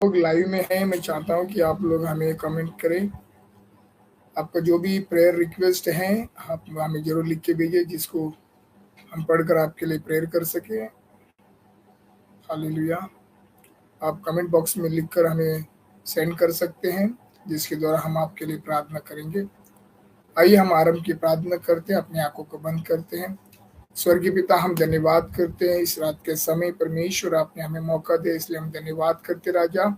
लोग लाइव में हैं, मैं चाहता हूं कि आप लोग हमें कमेंट करें। आपका जो भी प्रेयर रिक्वेस्ट है आप हमें जरूर लिख के भेजिए, जिसको हम पढ़कर आपके लिए प्रेयर कर सके। हालेलुया। आप कमेंट बॉक्स में लिखकर हमें सेंड कर सकते हैं, जिसके द्वारा हम आपके लिए प्रार्थना करेंगे। आइए हम आरंभ की प्रार्थना करते हैं, अपनी आंखों को बंद करते हैं। स्वर्गीय पिता, हम धन्यवाद करते हैं इस रात के समय। परमेश्वर, आपने हमें मौका दिया, इसलिए हम धन्यवाद करते राजा।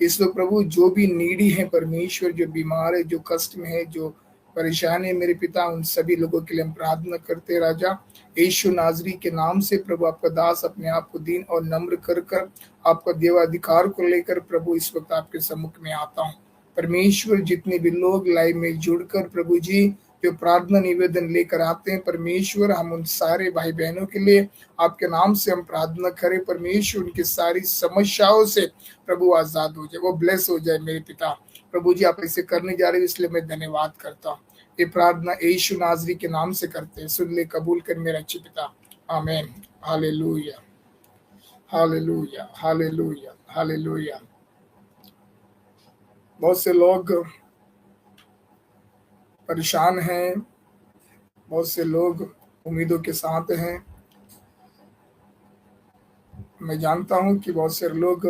इसलिए प्रभु, जो भी नीडी है परमेश्वर, जो बीमार है, जो कष्ट में है, जो परेशान है मेरे पिता, उन सभी लोगों के लिए हम प्रार्थना करते राजा। यीशु नाजरी के नाम से प्रभु, आपका दास अपने आप को दीन और नम्र कर कर आपका देवाधिकार को लेकर प्रभु इस वक्त आपके सम्मुख में आता हूँ। परमेश्वर, जितने भी लोग लाइव में जुड़कर प्रभु जी जो प्रार्थना निवेदन लेकर आते हैं परमेश्वर, हम उन सारे भाई बहनों के लिए आपके नाम से हम प्रार्थना करें। परमेश्वर, उनकी सारी समस्याओं से प्रभु आजाद हो जाए, वो ब्लेस हो जाए मेरे पिता। प्रभु जी, आप ऐसे करने जा रहे हैं, इसलिए मैं धन्यवाद करता हूँ। ये प्रार्थना यीशु नाजरी के नाम से करते हैं, सुन ले, कबूल कर मेरे अच्छे पिता, आमीन। Hallelujah, hallelujah, hallelujah, hallelujah. बहुत से लोग परेशान हैं, बहुत से लोग उम्मीदों के साथ हैं। मैं जानता हूं कि बहुत से लोग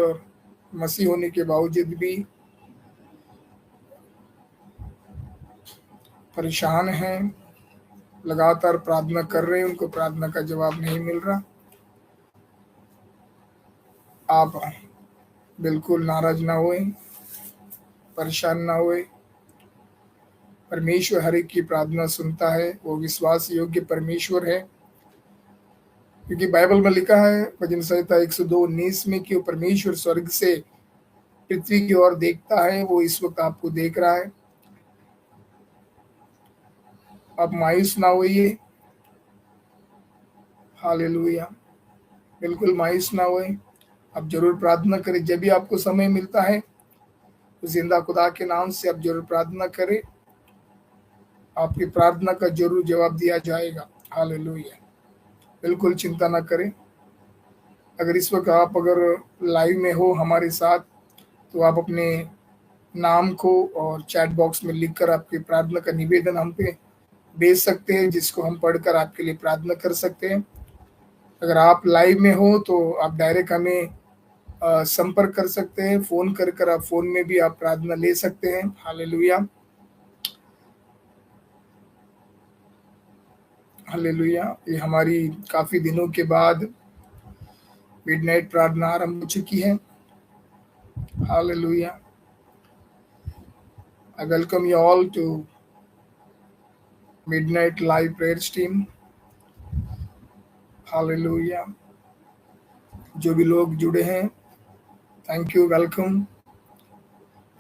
मसीह होने के बावजूद भी परेशान हैं, लगातार प्रार्थना कर रहे हैं, उनको प्रार्थना का जवाब नहीं मिल रहा। आप बिल्कुल नाराज ना होए, परेशान ना होए। परमेश्वर हर एक की प्रार्थना सुनता है, वो विश्वास योग्य परमेश्वर है। क्योंकि बाइबल में लिखा है भजन संहिता 102:19 में कि वो परमेश्वर स्वर्ग से पृथ्वी की ओर देखता है, वो इस वक्त आपको देख रहा है। आप मायूस ना होइए। हालेलुया, बिल्कुल मायूस ना होए। आप जरूर प्रार्थना करें, जब भी आपको समय मिलता है तो जिंदा खुदा के नाम से आप जरूर प्रार्थना करें, आपकी प्रार्थना का जरूर जवाब दिया जाएगा। हालेलुया, बिल्कुल चिंता ना करें। अगर इस वक्त आप अगर लाइव में हो हमारे साथ, तो आप अपने नाम को और चैट बॉक्स में लिखकर आपकी प्रार्थना का निवेदन हम पे भेज सकते हैं, जिसको हम पढ़कर आपके लिए प्रार्थना कर सकते हैं। अगर आप लाइव में हो तो आप डायरेक्ट हमें संपर्क कर सकते हैं, फोन कर कर आप फोन में भी आप प्रार्थना ले सकते हैं। Hallelujah, hallelujah. ये हमारी काफी दिनों के बाद मिडनाइट प्रार्थना आरंभ हो चुकी है। Hallelujah. I welcome you all to Midnight Live Prayer Team. Hallelujah. जो भी लोग जुड़े हैं, थैंक यू, वेलकम।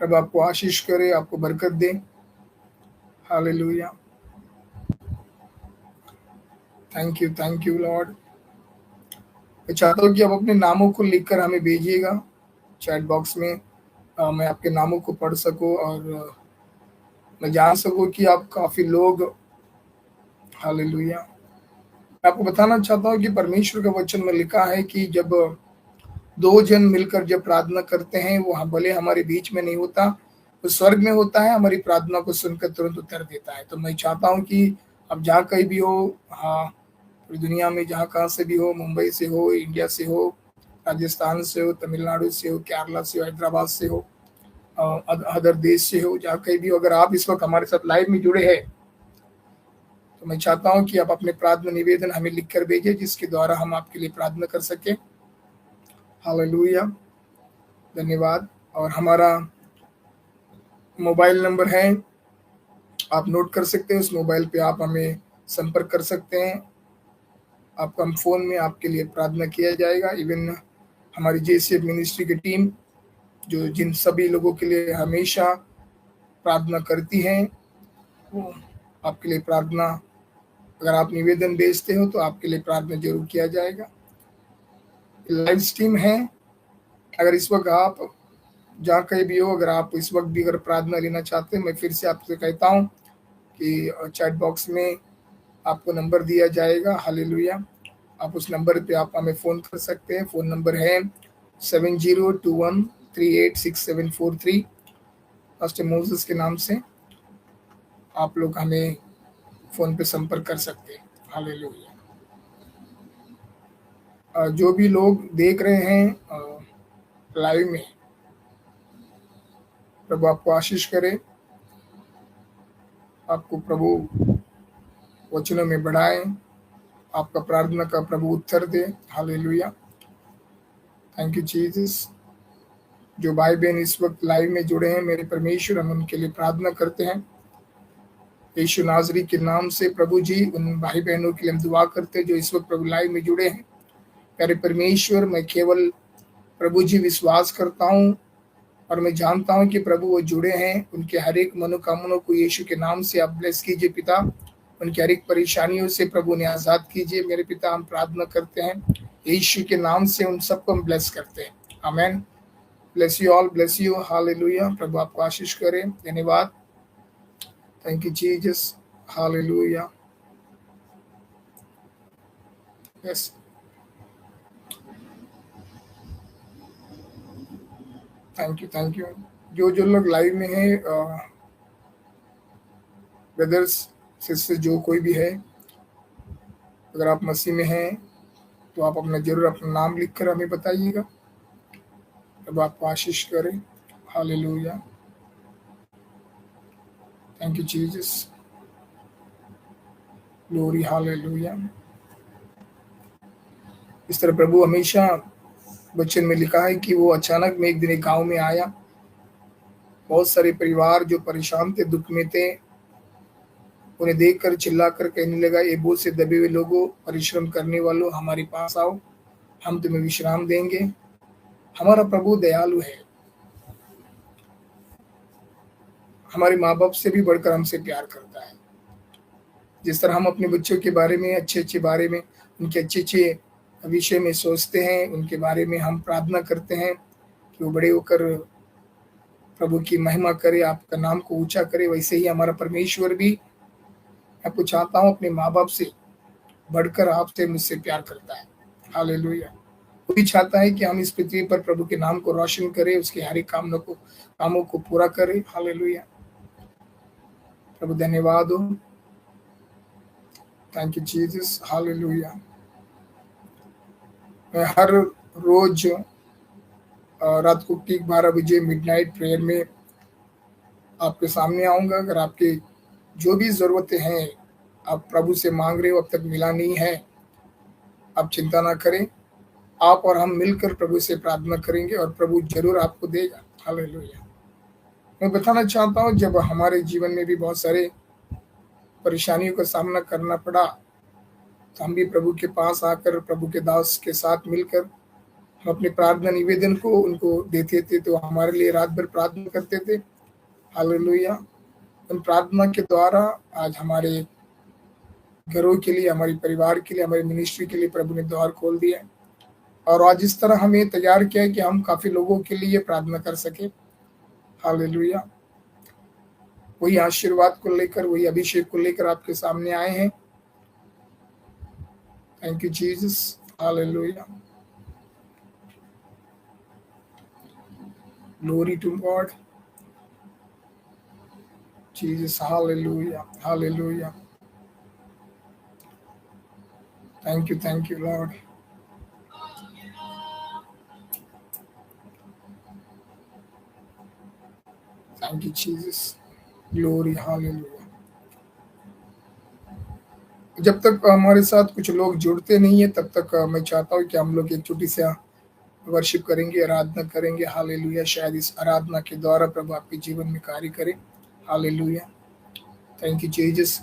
प्रभु आपको आशीष करे, आपको बरकत दे। Hallelujah, thank you Lord. मैं चाहता हूँ कि आप अपने नामों को लिखकर हमें भेजिएगा चैट बॉक्स में। मैं आपके नामों को पढ़ सकूँ और मैं जान सकूँ कि आप काफ़ी लोग। हालेलुया। मैं आपको बताना चाहता हूँ कि परमेश्वर का वचन में लिखा है कि जब दो जन मिलकर जब प्रार्थना करते हैं, वो भले हमारे बीच में नहीं होता, तो स्वर्ग में होता है, हमारी प्रार्थना को सुनकर तुरंत उत्तर देता है। तो मैं चाहता हूँ कि अब जहाँ कहीं भी हो, हाँ, पूरी दुनिया में जहाँ कहाँ से भी हो, मुंबई से हो, इंडिया से हो, राजस्थान से हो, तमिलनाडु से हो, केरला से हो, हैदराबाद से हो, अदर देश से हो, जहाँ कहीं भी हो, अगर आप इस वक्त हमारे साथ लाइव में जुड़े हैं, तो मैं चाहता हूँ कि आप अपने प्रार्थना निवेदन हमें लिखकर भेजें, जिसके द्वारा हम आपके लिए प्रार्थना कर सकें। हालेलुया, धन्यवाद। और हमारा मोबाइल नंबर है, आप नोट कर सकते हैं। उस मोबाइल पे आप हमें संपर्क कर सकते हैं। आपका हम फ़ोन में आपके लिए प्रार्थना किया जाएगा। इवन हमारी जेसीएफ मिनिस्ट्री की टीम जो जिन सभी लोगों के लिए हमेशा प्रार्थना करती हैं, वो आपके लिए प्रार्थना, अगर आप निवेदन भेजते हो तो आपके लिए प्रार्थना जरूर किया जाएगा। लाइव स्ट्रीम है। अगर इस वक्त आप जहाँ कहीं भी हो, अगर आप इस वक्त भी अगर प्रार्थना लेना चाहते हैं, मैं फिर से आपसे कहता हूँ कि चैट बॉक्स में आपको नंबर दिया जाएगा। हालेलुया। आप उस नंबर पे आप हमें फ़ोन कर सकते हैं। फ़ोन नंबर है 7021 386743 पास्टर मोसेस के नाम से आप लोग हमें फ़ोन पे संपर्क कर सकते हैं। हालेलुया। जो भी लोग देख रहे हैं लाइव में, प्रभु आपको आशीष करे, आपको प्रभु वचनों में बढ़ाए, आपका प्रार्थना का प्रभु उत्तर दे। हालेलुया। Thank you Jesus. जो भाई बहन इस वक्त लाइव में जुड़े हैं, मेरे परमेश्वर, हम उनके लिए प्रार्थना करते हैं यीशु नाजरी के नाम से। प्रभु जी, उन भाई बहनों के लिए हम दुआ करते हैं जो इस वक्त प्रभु लाइव में जुड़े हैं। प्यारे परमेश्वर, मैं केवल प्रभु जी विश्वास करता हूँ और मैं जानता हूँ कि प्रभु वो जुड़े हैं। उनके हर एक मनोकामनाओं को यीशु के नाम से आप ब्लेस कीजिए पिता। उनकी हर एक परेशानियों से प्रभु ने आज़ाद कीजिए मेरे पिता। हम प्रार्थना करते हैं यीशु के नाम से, उन सबको हम ब्लेस करते हैं। Amen. Bless you all, bless you. Hallelujah. प्रभु आपको आशीष करे। धन्यवाद। Thank you Jesus. Hallelujah. Yes, thank you, thank you. जो लोग लाइव में हैं, ब्रदर्स सिस्टर, जो कोई भी है, अगर आप मसीह में हैं तो आप जरूर अपना नाम लिख कर हमें बताइएगा। अब आपको आशीष करें। Hallelujah. Thank you Jesus. Glory. Hallelujah. इस तरह प्रभु हमेशा वचन में लिखा है कि वो अचानक में एक दिन एक गांव में आया। बहुत सारे परिवार जो परेशान थे, दुख में थे, उन्हें देखकर चिल्लाकर कहने लगा, ये बोझ से दबे हुए लोगों, परिश्रम करने वालों, हमारे पास आओ, हम तुम्हें विश्राम देंगे। हमारा प्रभु दयालु है, हमारे माँ बाप से भी बढ़कर हमसे प्यार करता है। जिस तरह हम अपने बच्चों के बारे में, अच्छे बारे में, उनके अच्छे विषय में सोचते हैं, उनके बारे में हम प्रार्थना करते हैं कि वो बड़े होकर प्रभु की महिमा करे, आपका नाम को ऊंचा करे, वैसे ही हमारा परमेश्वर भी, मैं आपको चाहता हूँ, अपने माँ बाप से बढ़कर आपसे, मुझसे प्यार करता है। हालेलुया। वो भी चाहता है कि हम इस पृथ्वी पर प्रभु के नाम को रोशन करें, उसके हर एक कामों को पूरा करें। हालेलुया। प्रभु धन्यवाद हो। Thank you Jesus. हालेलुया। मैं हर रोज रात को ठीक 12 बजे मिडनाइट प्रेयर में आपके सामने आऊंगा। अगर आपके जो भी ज़रूरतें हैं, आप प्रभु से मांग रहे हो, अब तक मिला नहीं है, आप चिंता ना करें। आप और हम मिलकर प्रभु से प्रार्थना करेंगे और प्रभु जरूर आपको देगा। हालेलुया। मैं बताना चाहता हूँ, जब हमारे जीवन में भी बहुत सारे परेशानियों का सामना करना पड़ा, तो हम भी प्रभु के पास आकर प्रभु के दास के साथ मिलकर हम अपने प्रार्थना निवेदन को उनको देते थे, तो हमारे लिए रात भर प्रार्थना करते थे। हालेलुया। उन प्रार्थना के द्वारा आज हमारे घरों के लिए, हमारे परिवार के लिए, हमारी मिनिस्ट्री के लिए प्रभु ने द्वार खोल दिया है। और आज इस तरह हमें तैयार किया है कि हम काफ़ी लोगों के लिए प्रार्थना कर सके। हालेलुया। वही आशीर्वाद को लेकर, वही अभिषेक को लेकर आपके सामने आए हैं। Thank you Jesus. Hallelujah. Glory to God. Jesus. Hallelujah. Hallelujah. Thank you Lord. Thank you Jesus. Glory. Hallelujah. जब तक हमारे साथ कुछ लोग जुड़ते नहीं है, तब तक मैं चाहता हूँ कि हम लोग एक छोटी सी वर्शिप करेंगे, आराधना करेंगे। हालेलुया। शायद इस आराधना के द्वारा प्रभु आपके जीवन में कार्य करे। हालेलुया। Thank you Jesus.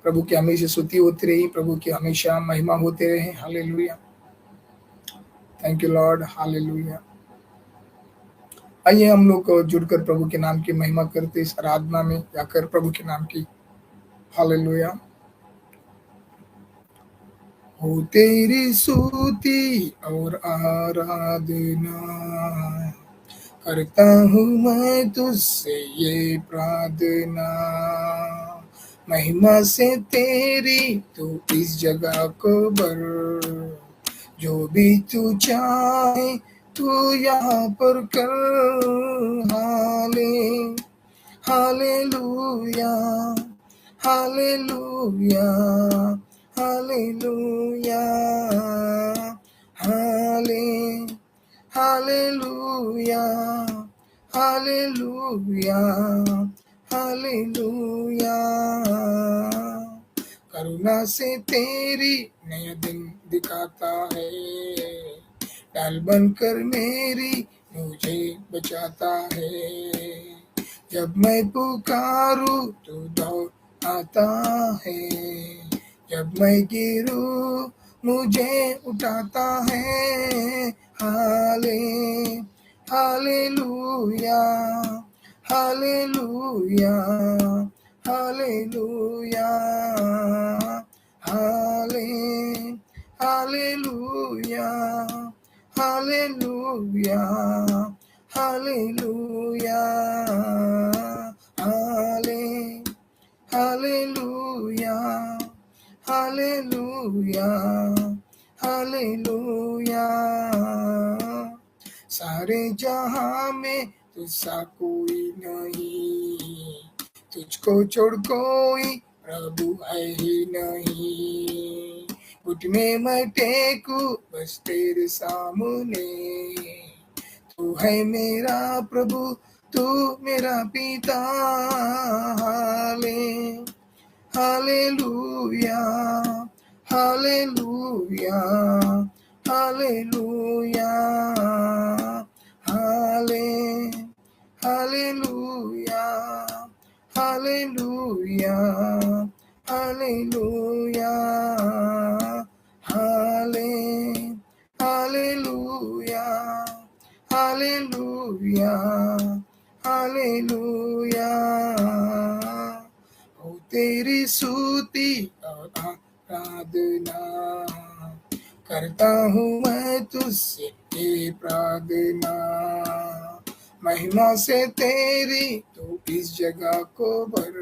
प्रभु की हमेशा स्तुति होती रही, प्रभु की हमेशा महिमा होते रहे। Hallelujah. Thank you Lord. Hallelujah. आइए हम लोग जुड़कर प्रभु के नाम की महिमा करते इस आराधना में जाकर प्रभु के नाम की। हालेलुया। हो तेरी स्तुति और आराधना करता हूँ मैं तुझसे ये प्रार्थना, महिमा से तेरी तू इस जगह को भर, जो भी तू चाहे तू यहाँ पर कर। हालेलुया, हालेलुया, हालेलुया, हाले हालेलुया, हालेलुया, हालेलुया। करुणा से तेरी नया दिन दिखाता है, डाल बनकर मेरी मुझे बचाता है। जब मैं पुकारूं तो दौड़ आता है, जब मैं गिरूं मुझे उठाता है। हाले हालेलुया, हालेलुया, हालेलुया, हाले हालेलुया, हालेलुया, हालेलुया, हाले हालेलुया, हालेलुया, हालेलुया। सारे जहां में तुझसा कोई नहीं, तुझको छोड़ कोई प्रभु है ही नहीं। घुटने मैं टेकू बस तेरे सामने, तू है मेरा प्रभु, तू मेरा पिता। हाले हालेलुया, हालेलुया, हालेलुया, हाले हालेलुया, हालेलुया, हालेलुया, हाले हालेलुया, हालेलुया, हालेलुया। हो तेरी स्तुति और आराधना करता हूँ मैं तुझसे ये प्रार्थना। महिमा से तेरी तू इस जगह को भर,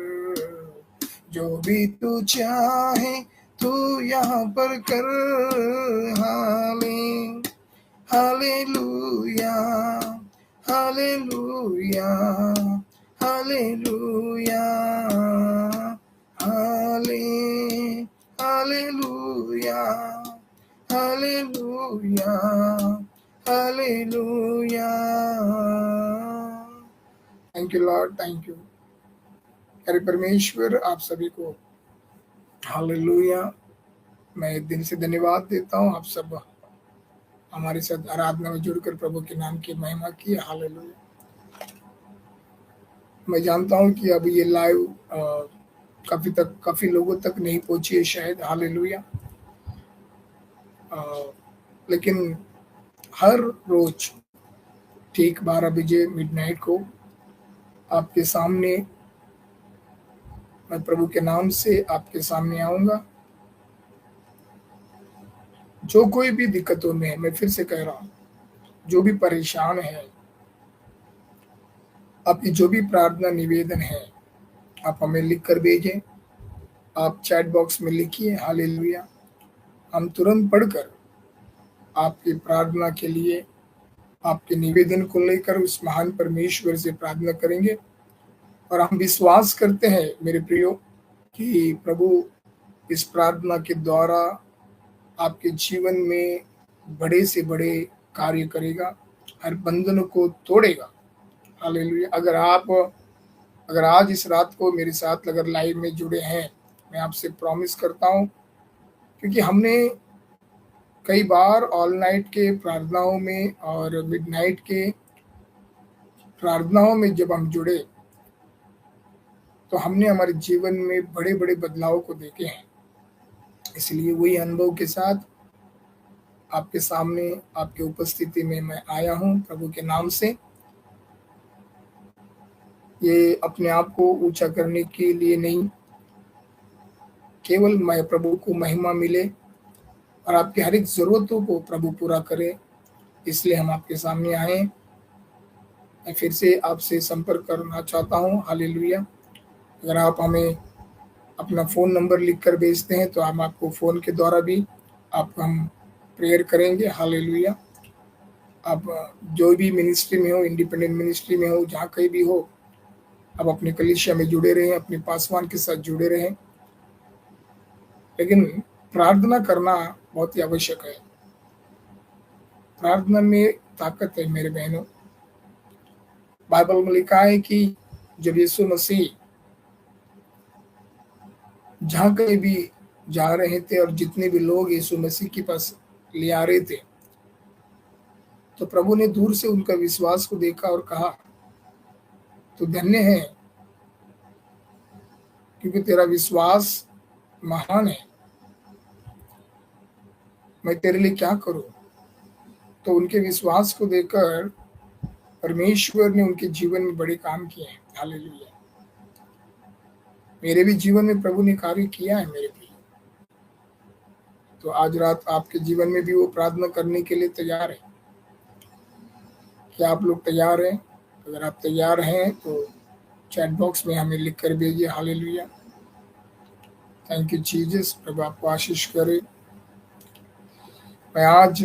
जो भी तू चाहे तू यहाँ पर कर। हाले हालेलुया, हालेलुया, हालेलुया, हाले hallelujah, hallelujah, hallelujah. Thank you Lord, thank you. प्यारे परमेश्वर, आप सभी को हालेलुया। मैं दिन से धन्यवाद देता हूँ। आप सब हमारे साथ आराधना में जुड़कर प्रभु के नाम की महिमा की। हालेलुया। मैं जानता हूँ कि अब ये लाइव काफी लोगों तक नहीं पहुंची है शायद। हालेलुया। लेकिन हर रोज ठीक 12 बजे मिडनाइट को आपके सामने मैं प्रभु के नाम से आपके सामने आऊंगा। जो कोई भी दिक्कतों में है, मैं फिर से कह रहा हूँ, जो भी परेशान है, आपकी जो भी प्रार्थना निवेदन है, आप हमें लिख कर भेजें। आप चैट बॉक्स में लिखिए हालेलुया। हम तुरंत पढ़कर आपकी प्रार्थना के लिए, आपके निवेदन को लेकर उस महान परमेश्वर से प्रार्थना करेंगे। और हम विश्वास करते हैं मेरे प्रियो कि प्रभु इस प्रार्थना के द्वारा आपके जीवन में बड़े से बड़े कार्य करेगा, हर बंधन को तोड़ेगा। हालेलुया। अगर आज इस रात को मेरे साथ अगर लाइव में जुड़े हैं, मैं आपसे प्रॉमिस करता हूँ, क्योंकि हमने कई बार ऑल नाइट के प्रार्थनाओं में और मिडनाइट के प्रार्थनाओं में जब हम जुड़े तो हमने हमारे जीवन में बड़े बड़े बदलाव को देखे हैं। इसलिए वही अनुभव के साथ आपके सामने, आपके उपस्थिति में मैं आया हूँ प्रभु के नाम से। ये अपने आप को ऊंचा करने के लिए नहीं, केवल मैं प्रभु को महिमा मिले और आपकी हर एक जरूरतों को प्रभु पूरा करे, इसलिए हम आपके सामने आए। मैं फिर से आपसे संपर्क करना चाहता हूँ। हालेलुया। अगर आप हमें अपना फ़ोन नंबर लिख कर भेजते हैं तो हम आपको फ़ोन के द्वारा भी आपको हम प्रेयर करेंगे। हालेलुया। आप जो भी मिनिस्ट्री में हो, इंडिपेंडेंट मिनिस्ट्री में हो, जहाँ कहीं भी हो, आप अपनी कलीसिया में जुड़े रहें, अपने पासवान के साथ जुड़े रहें। लेकिन प्रार्थना करना बहुत ही आवश्यक है। प्रार्थना में ताकत है मेरे बहनों। बाइबल में लिखा है कि जब यीशु मसीह जहाँ कहीं भी जा रहे थे और जितने भी लोग यीशु मसीह के पास ले आ रहे थे, तो प्रभु ने दूर से उनका विश्वास को देखा और कहा, तो धन्य है, क्योंकि तेरा विश्वास महान है। मैं तेरे लिए क्या करूं? तो उनके विश्वास को देखकर परमेश्वर ने उनके जीवन में बड़े काम किए हैं। हालेलुया। मेरे भी जीवन में प्रभु ने कार्य किया है मेरे प्रिय। तो आज रात आपके जीवन में भी वो प्रार्थना करने के लिए तैयार है। क्या आप लोग तैयार हैं? अगर आप तैयार हैं तो चैट बॉक्स में हमें लिख कर भेजिए। हालेलुया। Thank you Jesus. प्रभु आपको आशीष करे। मैं आज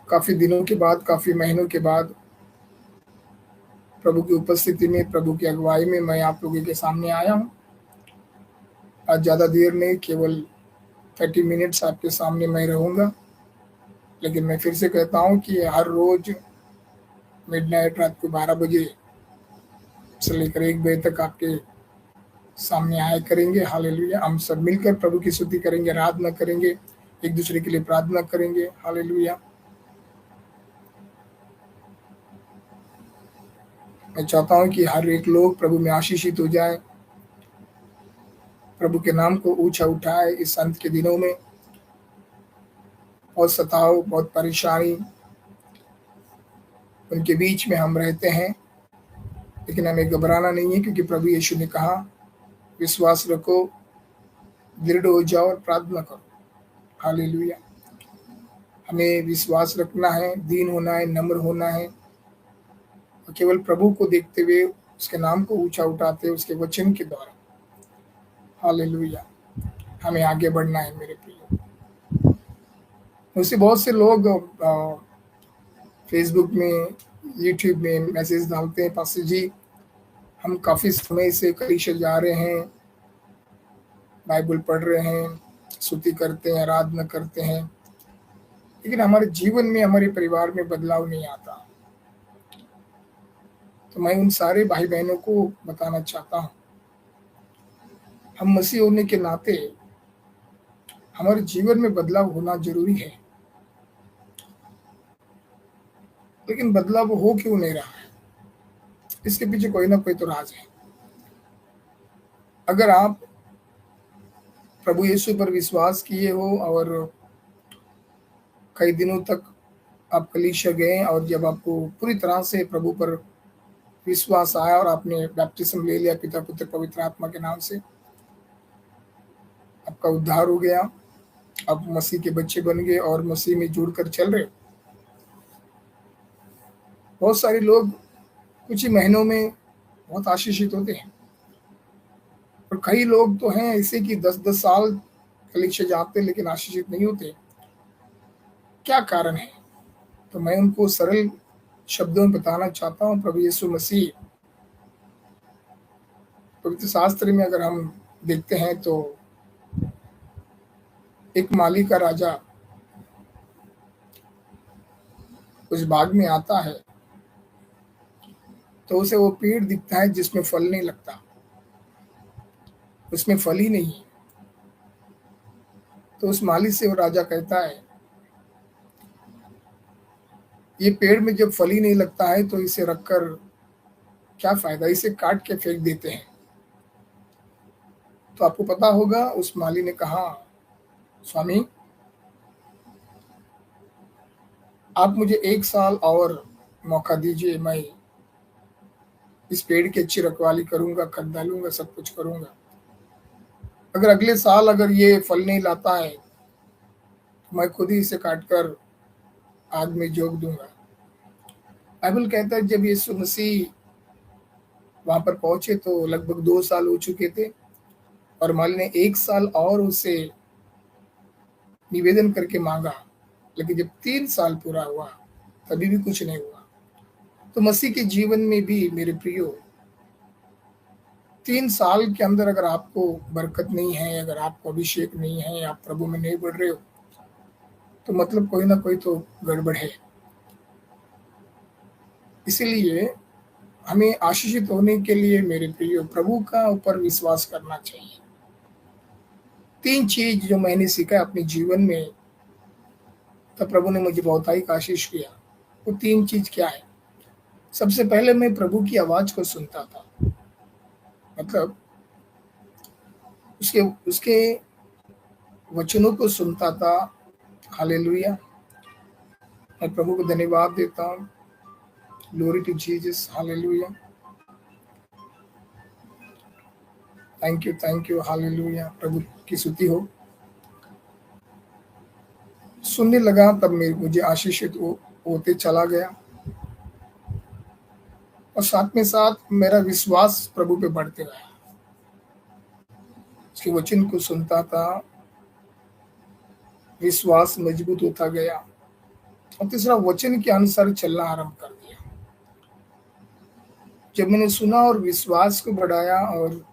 काफी दिनों के बाद, काफी महीनों के बाद प्रभु की उपस्थिति में, प्रभु की अगुवाई में मैं आप लोगों के सामने आया हूँ। आज ज़्यादा देर नहीं, केवल 30 मिनट्स आपके सामने मैं रहूँगा। लेकिन मैं फिर से कहता हूँ कि हर रोज मिडनाइट, रात को 12 बजे से लेकर 1 बजे तक आपके सामने आया करेंगे। हालेलुया। हम सब मिलकर प्रभु की स्तुति करेंगे, आराधना करेंगे, एक दूसरे के लिए प्रार्थना करेंगे। हालेलुया। मैं चाहता हूँ कि हर एक लोग प्रभु में आशीषित हो जाए, प्रभु के नाम को ऊंचा उठाए। इस अंत के दिनों में बहुत सताव, बहुत परेशानी उनके बीच में हम रहते हैं, लेकिन हमें घबराना नहीं है, क्योंकि प्रभु यीशु ने कहा, विश्वास रखो, दृढ़ हो जाओ और प्रार्थना करो। हालेलुया। हमें विश्वास रखना है, दीन होना है, नम्र होना है, और केवल प्रभु को देखते हुए, उसके नाम को ऊंचा उठाते, उसके वचन के द्वारा। हालेलुया। हमें आगे बढ़ना है मेरे प्रिय। उससे बहुत से लोग फेसबुक में, यूट्यूब में मैसेज डालते हैं, पास्टर जी हम काफ़ी समय से कलीसिया जा रहे हैं, बाइबल पढ़ रहे हैं, स्तुति करते हैं, आराधना करते हैं, लेकिन हमारे जीवन में, हमारे परिवार में बदलाव नहीं आता। तो मैं उन सारे भाई बहनों को बताना चाहता हूँ, हम मसीह होने के नाते हमारे जीवन में बदलाव होना जरूरी है। लेकिन बदलाव हो क्यों नहीं रहा है? इसके पीछे कोई ना कोई तो राज है। अगर आप प्रभु यीशु पर विश्वास किए हो और कई दिनों तक आप कलीसिया गए, और जब आपको पूरी तरह से प्रभु पर विश्वास आया और आपने बैप्टिज्म ले लिया पिता, पुत्र, पवित्र आत्मा के नाम से, आपका उद्धार हो गया, आप मसीह के बच्चे बन गए और मसीह में जुड़कर चल रहे। बहुत सारे लोग कुछ ही महीनों में बहुत आशीषित होते हैं, और कई लोग तो हैं ऐसे कि 10-10 साल कलीसिया जाते लेकिन आशीषित नहीं होते। क्या कारण है? तो मैं उनको सरल शब्दों में बताना चाहता हूँ। प्रभु यीशु मसीह, पवित्र शास्त्र में अगर हम देखते हैं तो एक माली का राजा उस बाग में आता है, तो उसे वो पेड़ दिखता है जिसमें फल नहीं लगता, उसमें फल ही नहीं। तो उस माली से वो राजा कहता है, ये पेड़ में जब फल ही नहीं लगता है तो इसे रखकर क्या फायदा, इसे काट के फेंक देते हैं। तो आपको पता होगा उस माली ने कहा, स्वामी आप मुझे 1 साल और मौका दीजिए, मैं इस पेड़ की अच्छी रखवाली करूंगा, खत डालूंगा, सब कुछ करूंगा। अगर अगले साल अगर ये फल नहीं लाता है तो मैं खुद ही इसे काटकर आग में झोंक दूंगा। बाइबल कहता है जब यीशु मसीह वहां पर पहुंचे तो लगभग 2 साल हो चुके थे, और माली ने 1 साल और उसे निवेदन करके मांगा। लेकिन जब 3 साल पूरा हुआ तभी भी कुछ नहीं हुआ। तो मसीह के जीवन में भी मेरे प्रियो 3 साल के अंदर अगर आपको बरकत नहीं है, अगर आपको अभिषेक नहीं है, आप प्रभु में नहीं बढ़ रहे हो, तो मतलब कोई ना कोई तो गड़बड़ है। इसीलिए हमें आशीषित होने के लिए मेरे प्रियो प्रभु का ऊपर विश्वास करना चाहिए। 3 चीज जो मैंने सीखा अपने जीवन में, तब प्रभु ने मुझे बहुतायत आशीष किया। वो 3 चीज क्या है? सबसे पहले मैं प्रभु की आवाज को सुनता था, मतलब उसके उसके वचनों को सुनता था। हालेलुया, मैं प्रभु को धन्यवाद देता हूँ। Glory to Jesus, hallelujah, thank you, hallelujah, प्रभु की स्तुति हो। सुनने लगा तब मुझे आशीषित होते चला गया, और साथ में साथ मेरा विश्वास प्रभु पे बढ़ते गया। उसके वचन को सुनता था, विश्वास मजबूत होता गया, और तीसरा वचन के अनुसार चलना आरंभ कर दिया। जब मैंने सुना और विश्वास को बढ़ाया और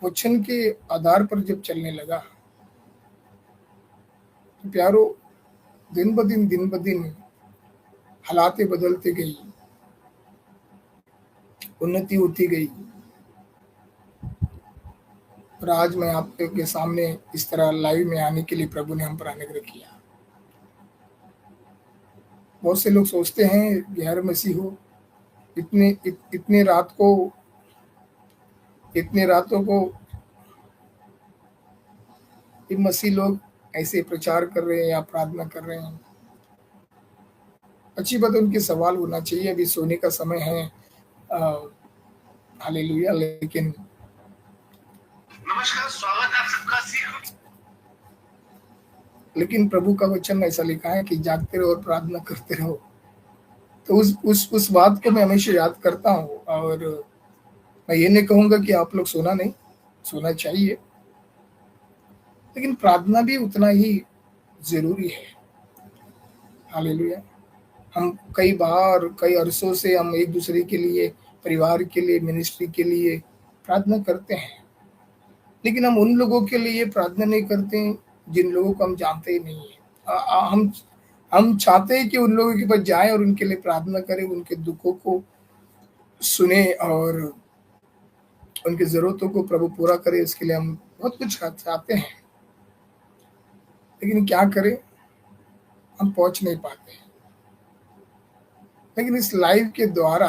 वचन के आधार पर जब चलने लगा, तो प्यारो दिन ब दिन हालातें बदलती गई, उन्नति होती गई, और आज मैं आपके सामने इस तरह लाइव में आने के लिए प्रभु ने हम पर अनुग्रह किया। बहुत से लोग सोचते हैं गैर मसीह हो, इतने रातों को ये मसीह लोग ऐसे प्रचार कर रहे हैं या प्रार्थना कर रहे हैं। अच्छी बात, उनके सवाल होना चाहिए, अभी सोने का समय है। हालेलुया, लेकिन नमस्कार, स्वागत है आप सबका। लेकिन प्रभु का वचन ऐसा लिखा है कि जागते रहो और प्रार्थना करते रहो। तो उस बात को मैं हमेशा याद करता हूँ, और मैं ये नहीं कहूँगा कि आप लोग सोना चाहिए, लेकिन प्रार्थना भी उतना ही जरूरी है। हालेलुया, हम कई अरसों से हम एक दूसरे के लिए, परिवार के लिए, मिनिस्ट्री के लिए प्रार्थना करते हैं, लेकिन हम उन लोगों के लिए प्रार्थना नहीं करते जिन लोगों को हम जानते ही नहीं है। हम चाहते हैं कि उन लोगों के पास जाएं और उनके लिए प्रार्थना करें, उनके दुखों को सुने और उनकी जरूरतों को प्रभु पूरा करे। इसके लिए हम बहुत कुछ चाहते हैं, लेकिन क्या करें, हम पहुंच नहीं पाते। लेकिन इस लाइव के द्वारा,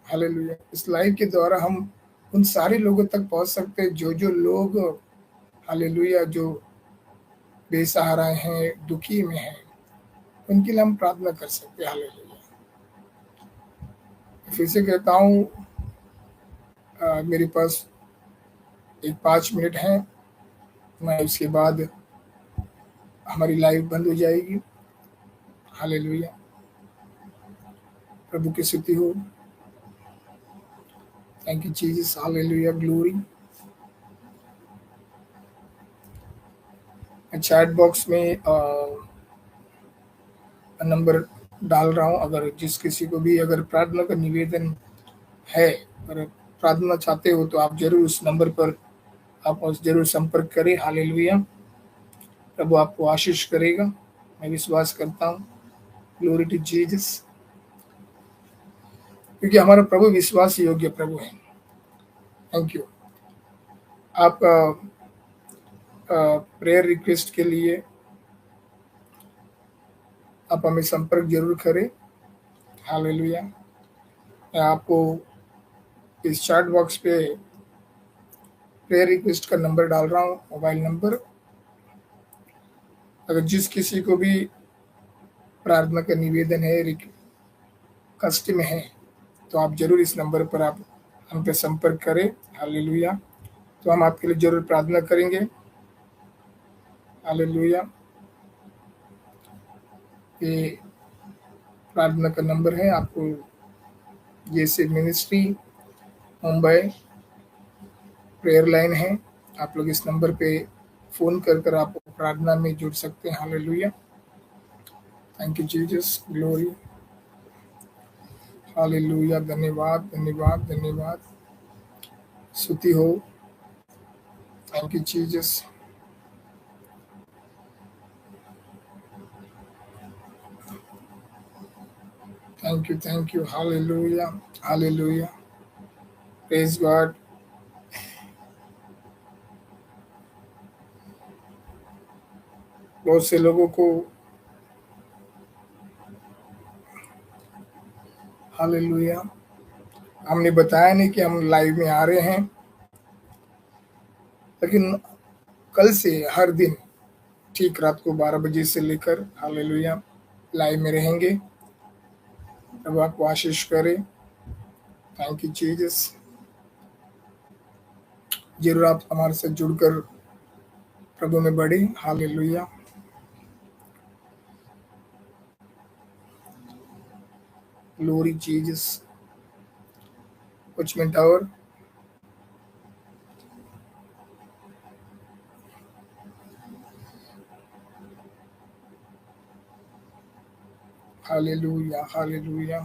हालेलुया, इस लाइव के द्वारा हम उन सारे लोगों तक पहुंच सकते हैं जो लोग, हालेलुया, जो बेसहारा हैं, दुखी में हैं, उनके लिए हम प्रार्थना कर सकते हैं। हालेलुया, फिर से कहता हूँ, मेरे पास एक 5 मिनट है, मैं उसके बाद हमारी लाइव बंद हो जाएगी। हालेलुया, प्रभु की स्तुति हो। Thank you Jesus, hallelujah, glory. Chat box में नंबर डाल रहा हूँ, अगर जिस किसी को भी अगर प्रार्थना का निवेदन है, अगर प्रार्थना चाहते हो, तो आप जरूर उस नंबर पर आप जरूर संपर्क करें। हालेलुया, प्रभु आपको आशीष करेगा, मैं विश्वास करता हूँ। ग्लोरी टू जीसस, क्योंकि हमारा प्रभु विश्वास योग्य प्रभु है। Thank you. आपका प्रेयर रिक्वेस्ट के लिए आप हमें संपर्क जरूर करें। हालेलुया, मैं आपको इस चैट बॉक्स पे प्रेयर रिक्वेस्ट का नंबर डाल रहा हूँ, मोबाइल नंबर। अगर जिस किसी को भी प्रार्थना का निवेदन है, कष्ट में है, तो आप जरूर इस नंबर पर आप हम पे संपर्क करें। हालेलुया, तो हम आपके लिए जरूर प्रार्थना करेंगे। हालेलुया, ये प्रार्थना का नंबर है। आपको जैसे मिनिस्ट्री मुंबई प्रेयर लाइन है, आप लोग इस नंबर पे फ़ोन कर आप प्रार्थना में जुड़ सकते हैं। Hallelujah, thank you Jesus, glory, hallelujah, धन्यवाद धन्यवाद धन्यवाद, स्तुति हो, thank you Jesus, thank you, hallelujah, hallelujah, praise God. बहुत से लोगों को हालेलुया, हमने बताया नहीं कि हम लाइव में आ रहे हैं, लेकिन कल से हर दिन ठीक रात को 12 बजे से लेकर हालेलुया लाइव में रहेंगे। प्रभु आपको आशीष करे, थैंक यू जीसस। जरूर आप हमारे साथ जुड़कर प्रभु में बढ़े, हालेलुया, ग्लोरी जीसस। कुछ मिनट और, hallelujah, hallelujah,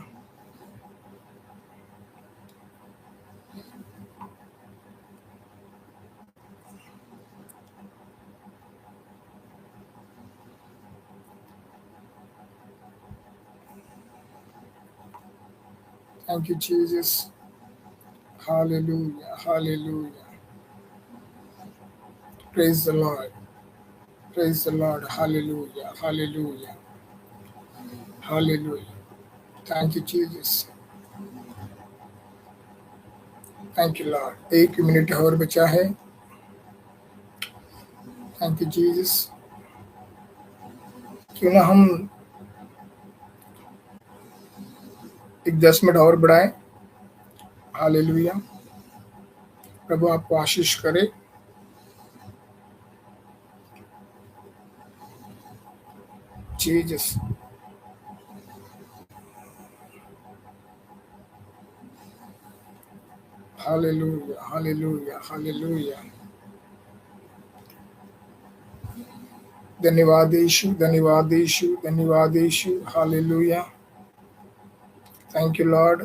thank you Jesus, hallelujah, hallelujah, praise the Lord, praise the Lord, hallelujah, hallelujah, hallelujah, thank you Jesus, thank you Lord. 1 minute और बचा है, थैंक यू जीसस। क्यों ना हम एक 10 मिनट और बढ़ाएं, हालेलुया, प्रभु आपको आशीष करे, जीसस, हालेलुया, हालेलुया, हालेलुया, धन्यवाद यीशु, धन्यवाद यीशु, धन्यवाद Yeshu, hallelujah, thank you Lord,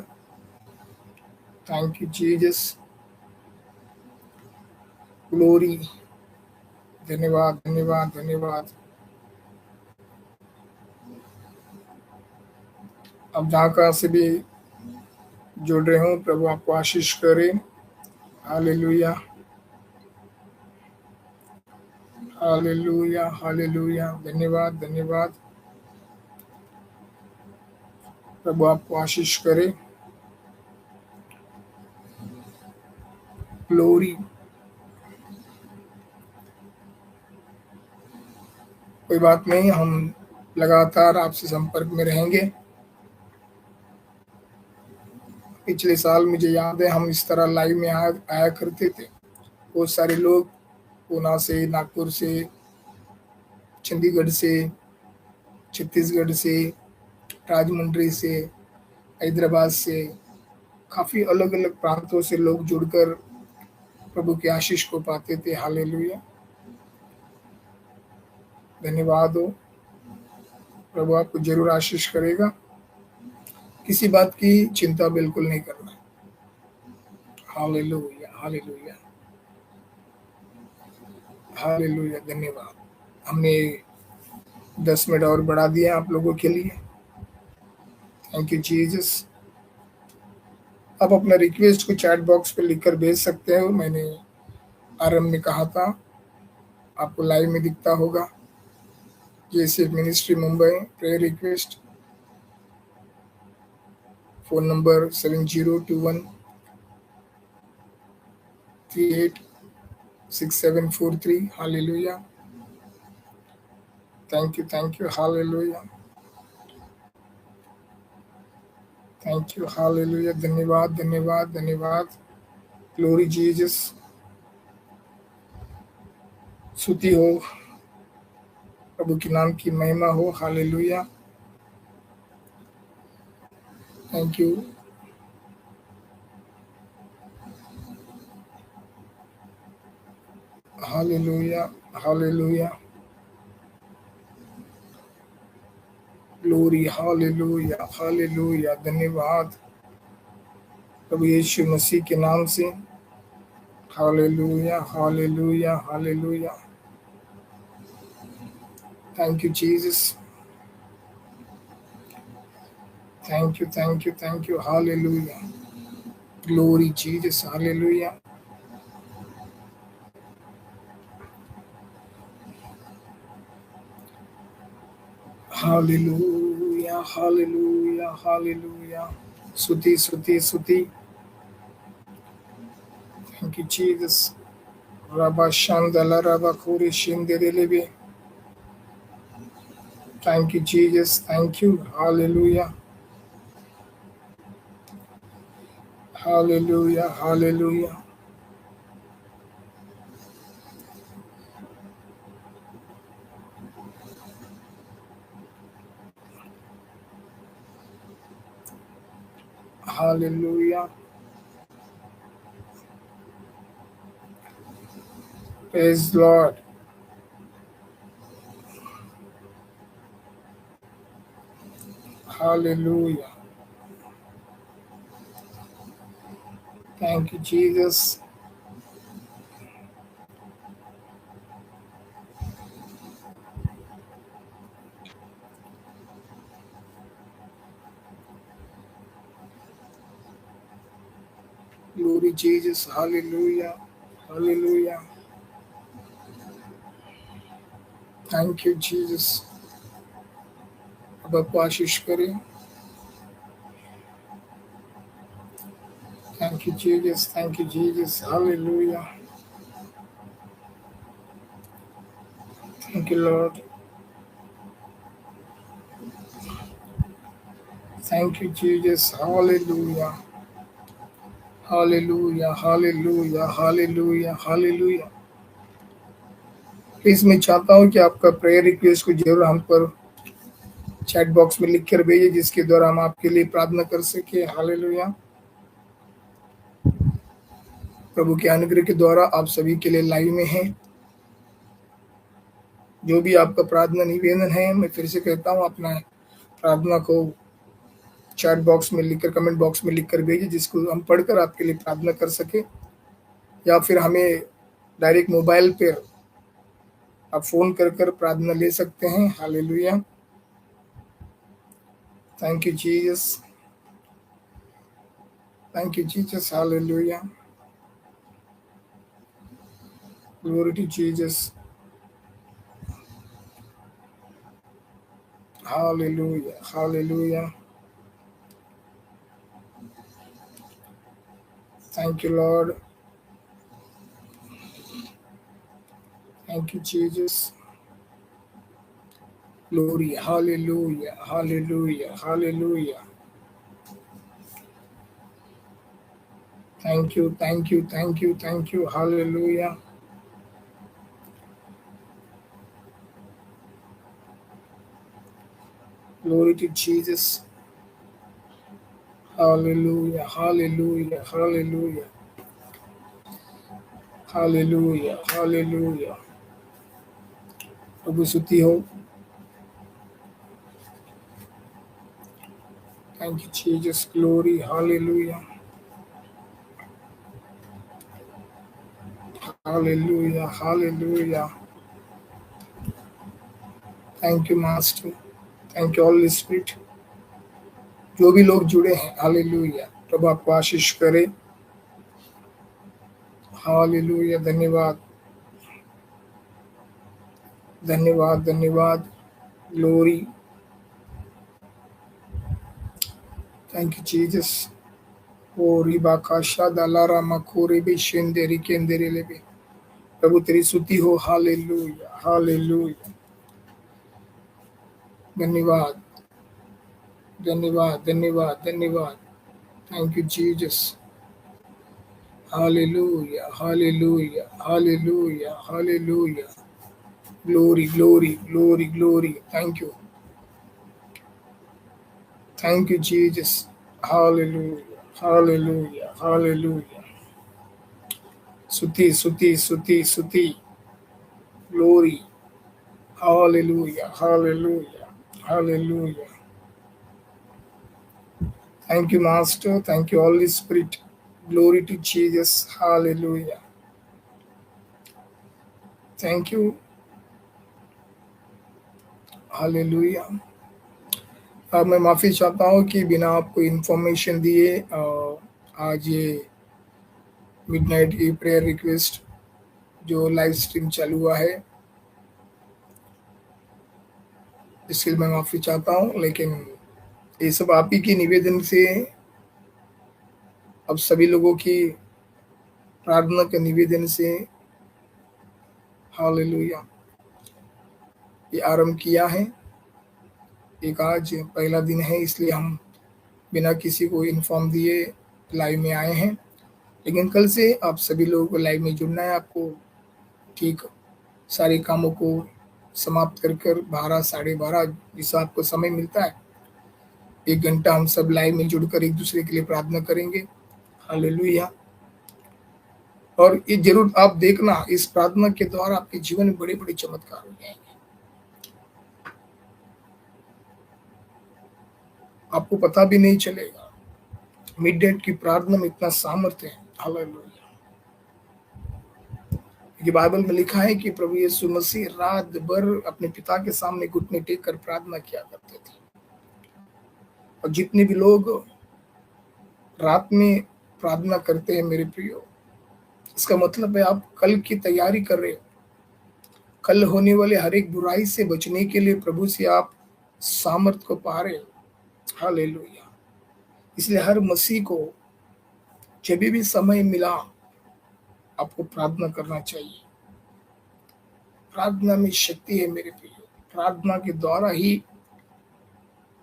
thank you Jesus, glory, धन्यवाद धन्यवाद धन्यवाद। अब जहाँ कहाँ से भी जुड़ रहे हो, प्रभु आपको आशीष करे, हालेलुया, हालेलुया, हालेलुया, धन्यवाद धन्यवाद, प्रभु आपको आशीष करे, ग्लोरी। कोई बात नहीं, हम लगातार आपसे संपर्क में रहेंगे। पिछले साल मुझे याद है हम इस तरह लाइव में आया करते थे। बहुत सारे लोग पूना से, नागपुर से, चंडीगढ़ से, छत्तीसगढ़ से, राजमुंड्री से, हैदराबाद से, काफ़ी अलग अलग प्रांतों से लोग जुड़कर प्रभु की आशीष को पाते थे, हालेलुया, धन्यवाद हो। प्रभु आपको जरूर आशीष करेगा, किसी बात की चिंता बिल्कुल नहीं करना, हालेलुया, हालेलुया, हालेलुया, धन्यवाद। हमने 10 मिनट और बढ़ा दिया आप लोगों के लिए, थैंक यू जीसस। आप अपना रिक्वेस्ट को चैट बॉक्स पे लिखकर भेज सकते हो। मैंने आरंभ में कहा था, आपको लाइव में दिखता होगा, जैसे ministry Mumbai prayer request, phone number 7021386743, hallelujah, thank you, hallelujah, thank you, hallelujah, धन्यवाद धन्यवाद धन्यवाद, ग्लोरी जीसस, स्तुति हो, प्रभु के नाम की महिमा हो, hallelujah, thank you, hallelujah, hallelujah, glory, hallelujah, hallelujah. धन्यवाद प्रभु यीशु मसीह के नाम से। Hallelujah, hallelujah, hallelujah. Thank you Jesus, thank you, thank you, thank you. Hallelujah, glory Jesus, hallelujah, hallelujah, hallelujah, hallelujah. स्तुति, स्तुति, स्तुति। Thank you Jesus. रबा शांदला रबा कोरी शिंदेरेलेबे। Thank you Jesus, thank you. Hallelujah, hallelujah, hallelujah, hallelujah. Praise Lord. Hallelujah, thank you Jesus. Glory Jesus, hallelujah, hallelujah. Thank you Jesus. अब आपको आशीष करें। Thank you Jesus, thank you Jesus. Hallelujah, thank you Lord. Thank you Jesus. Hallelujah, hallelujah, hallelujah, hallelujah, hallelujah. Please मैं चाहता हूँ कि आपका prayer request को जरूर हम पर चैट बॉक्स में लिख कर भेजिए, जिसके द्वारा हम आपके लिए प्रार्थना कर सके। हालेलुया। प्रभु के अनुग्रह के द्वारा आप सभी के लिए लाइव में हैं। जो भी आपका प्रार्थना निवेदन है, मैं फिर से कहता हूँ, अपना प्रार्थना को चैट बॉक्स में लिखकर, कमेंट बॉक्स में लिखकर भेजिए, जिसको हम पढ़कर आपके लिए प्रार्थना कर सके। या फिर हमें डायरेक्ट मोबाइल पे आप फोन कर कर प्रार्थना ले सकते हैं। Hallelujah, thank you Jesus, thank you Jesus. Hallelujah, glory to Jesus. Hallelujah, hallelujah, thank you Lord, thank you Jesus. Glory, hallelujah, hallelujah, hallelujah. Thank you, thank you, thank you, thank you. Hallelujah, glory to Jesus. Hallelujah, hallelujah, hallelujah, hallelujah, hallelujah. प्रभु स्तुति हो। Thank you Jesus, glory, hallelujah, hallelujah, hallelujah. Thank you Master, thank you Holy Spirit। जो भी लोग जुड़े हैं, hallelujah, प्रभु आपको आशीष करे। हालेलुया, धन्यवाद, धन्यवाद, धन्यवाद। Glory, thank you Jesus. ओ रिबा काशा दलारा मकोरे बे शेंदेरी केंदेरे लेबे। प्रभु तेरी स्तुति हो। Hallelujah, hallelujah. धन्यवाद, धन्यवाद, धन्यवाद, धन्यवाद। Thank you Jesus. Hallelujah, hallelujah, hallelujah, hallelujah. Glory, glory, glory, glory. Thank you Jesus. Hallelujah, hallelujah, hallelujah. स्तुति, स्तुति, स्तुति, स्तुति। Glory, hallelujah, hallelujah, hallelujah. Thank you, Master. Thank you, Holy Spirit. Glory to Jesus. Hallelujah. Thank you. Hallelujah. मैं माफ़ी चाहता हूँ कि बिना आपको इन्फॉर्मेशन दिए आज ये मिडनाइट की प्रेयर रिक्वेस्ट जो लाइव स्ट्रीम चालू हुआ है, इसके लिए मैं माफ़ी चाहता हूँ। लेकिन ये सब आप ही की निवेदन से, अब सभी लोगों की प्रार्थना के निवेदन से हालेलुया ये आरंभ किया है। एक आज पहला दिन है, इसलिए हम बिना किसी को इन्फॉर्म दिए लाइव में आए हैं। लेकिन कल से आप सभी लोगों को लाइव में जुड़ना है। आपको ठीक सारे कामों को समाप्त कर 12 साढ़े 12 जिससे आपको समय मिलता है, 1 घंटा हम सब लाइव में जुड़कर एक दूसरे के लिए प्रार्थना करेंगे। हालेलुया। और ये जरूर आप देखना, इस प्रार्थना के द्वारा आपके जीवन में बड़े बड़े चमत्कार हो जाएंगे। आपको पता भी नहीं चलेगा, मिडनाइट की प्रार्थना में इतना सामर्थ्य है। हालेलुया। ये बाइबल में लिखा है कि प्रभु यीशु मसीह रात भर अपने पिता के सामने घुटने टेक कर प्रार्थना किया करते थे। और जितने भी लोग रात में प्रार्थना करते हैं मेरे प्रियो, इसका मतलब है आप कल की तैयारी कर रहे हो। कल होने वाले हर एक बुराई से बचने के लिए प्रभु से आप सामर्थ को पा रहे हो। हालेलुया। इसलिए हर मसीह को जब भी समय मिला आपको प्रार्थना करना चाहिए। प्रार्थना में शक्ति है मेरे प्रियो। प्रार्थना के द्वारा ही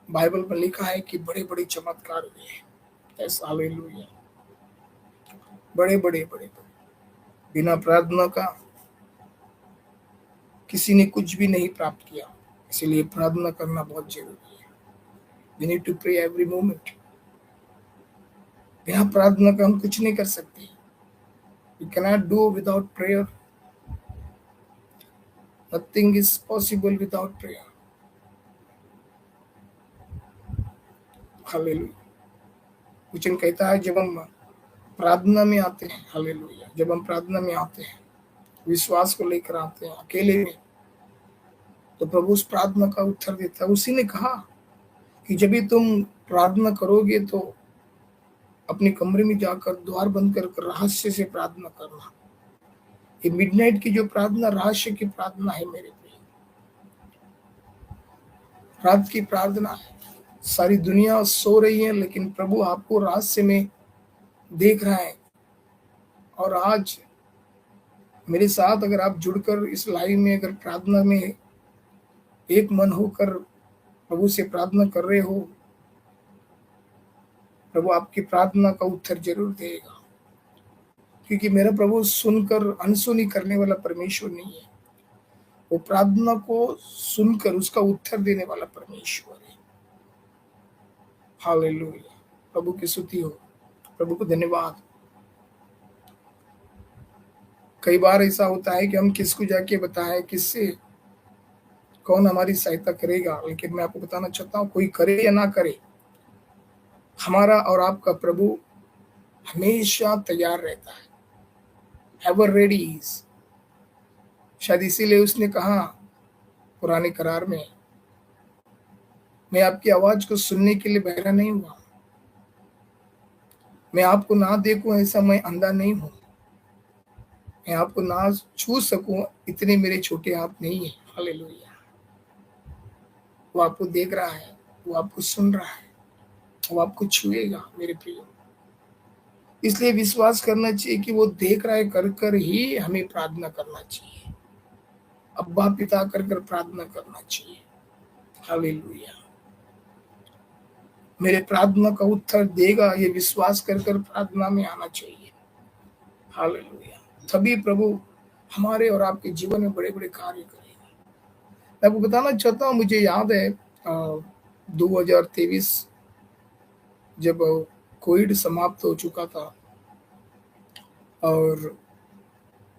बाइबल में लिखा है कि बड़े बड़े चमत्कार हुए हैं। ऐसा हालेलुया। बड़े बड़े बड़े बड़े बिना प्रार्थना का किसी ने कुछ भी नहीं प्राप्त किया। इसलिए प्रार्थना करना बहुत जरूरी है। We need to pray every moment. बिना प्रार्थना का हम कुछ नहीं कर सकते। We cannot do without prayer. Nothing is possible without prayer. Hallelujah. वचन कहता है जब हम प्रार्थना में आते हैं, हालेलुया, जब हम प्रार्थना में आते हैं, विश्वास को लेकर आते हैं अकेले में, तो प्रभु उस प्रार्थना का उत्तर देता है। उसी ने कहा कि जब भी तुम प्रार्थना करोगे तो अपने कमरे में जाकर द्वार बंद कर रहस्य से प्रार्थना करना। ये मिडनाइट की जो प्रार्थना रहस्य की प्रार्थना है मेरे प्रिय, रात की प्रार्थना है। सारी दुनिया सो रही है, लेकिन प्रभु आपको रहस्य में देख रहा है। और आज मेरे साथ अगर आप जुड़कर इस लाइव में अगर प्रार्थना में एक मन होकर प्रभु से प्रार्थना कर रहे हो, प्रभु आपकी प्रार्थना का उत्तर जरूर देगा। क्योंकि मेरा प्रभु सुनकर अनसुनी करने वाला परमेश्वर नहीं है, वो प्रार्थना को सुनकर उसका उत्तर देने वाला परमेश्वर है। हालेलुया। प्रभु की स्तुति हो, प्रभु को धन्यवाद। कई बार ऐसा होता है कि हम किसको जाके बताएं, किससे कौन हमारी सहायता करेगा। लेकिन मैं आपको बताना चाहता हूँ, कोई करे या ना करे, हमारा और आपका प्रभु हमेशा तैयार रहता है। Ever ready. शायद इसीलिए उसने कहा पुराने करार में, मैं आपकी आवाज को सुनने के लिए बहरा नहीं हुआ, मैं आपको ना देखूं ऐसा मैं अंधा नहीं हूं, मैं आपको ना छू सकूं इतने मेरे छोटे हाथ नहीं है। हालेलुया। वो आपको देख रहा है, वो आपको सुन रहा है, वो आपको छुएगा मेरे प्रियो। इसलिए विश्वास करना चाहिए कि वो देख रहा है, कर कर ही हमें प्रार्थना करना चाहिए। अब्बा पिता कर कर प्रार्थना करना चाहिए। हालेलुया। मेरे प्रार्थना का उत्तर देगा, ये विश्वास कर कर प्रार्थना में आना चाहिए। हालेलुया। तभी प्रभु हमारे और आपके जीवन में बड़े बड़े कार्य करेगा। मैं आपको बताना चाहता हूँ, मुझे याद है 2023 जब कोविड समाप्त हो चुका था और